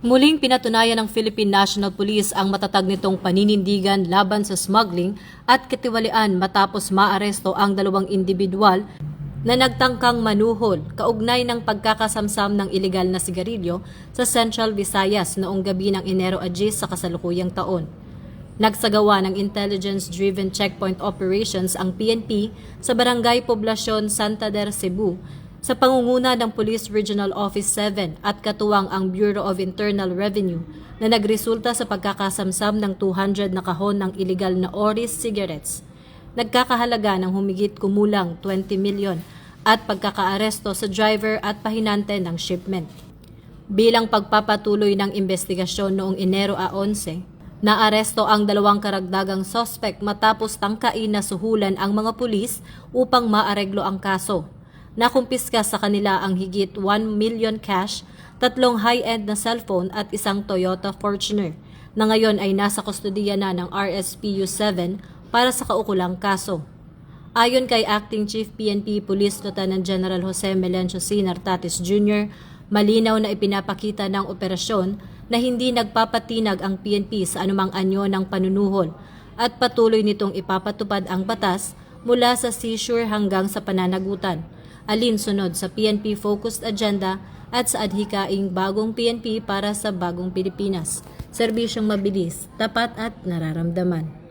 Muling pinatunayan ng Philippine National Police ang matatag nitong paninindigan laban sa smuggling at katiwalian matapos maaresto ang dalawang individual na nagtangkang manuhol kaugnay ng pagkakasamsam ng ilegal na sigarilyo sa Central Visayas noong gabi ng Enero 10 sa kasalukuyang taon. Nagsagawa ng intelligence-driven checkpoint operations ang PNP sa Barangay Poblacion Santander, Cebu sa pangunguna ng Police Regional Office 7 at katuwang ang Bureau of Internal Revenue na nagresulta sa pagkakasamsam ng 200 na kahon ng illegal na Oris cigarettes. Nagkakahalaga ng humigit kumulang 20 milyon at pagkakaaresto sa driver at pahinante ng shipment. Bilang pagpapatuloy ng investigasyon noong Enero 11, naaresto ang dalawang karagdagang sospek matapos tangkain na suhulan ang mga pulis upang maareglo ang kaso. Nakumpiska sa kanila ang higit 1 million cash, 3 high-end na cellphone at isang Toyota Fortuner na ngayon ay nasa kustodiya na ng RSPU 7 para sa kaukulang kaso. Ayon kay Acting Chief PNP Police Lieutenant General Jose Melencio C. Nartatis Jr., malinaw na ipinapakita ng operasyon na hindi nagpapatinag ang PNP sa anumang anyo ng panunuhol at patuloy nitong ipapatupad ang batas mula sa seizure hanggang sa pananagutan, alinsunod sa PNP-focused agenda at sa adhikaing bagong PNP para sa bagong Pilipinas. Serbisyong mabilis, tapat at nararamdaman.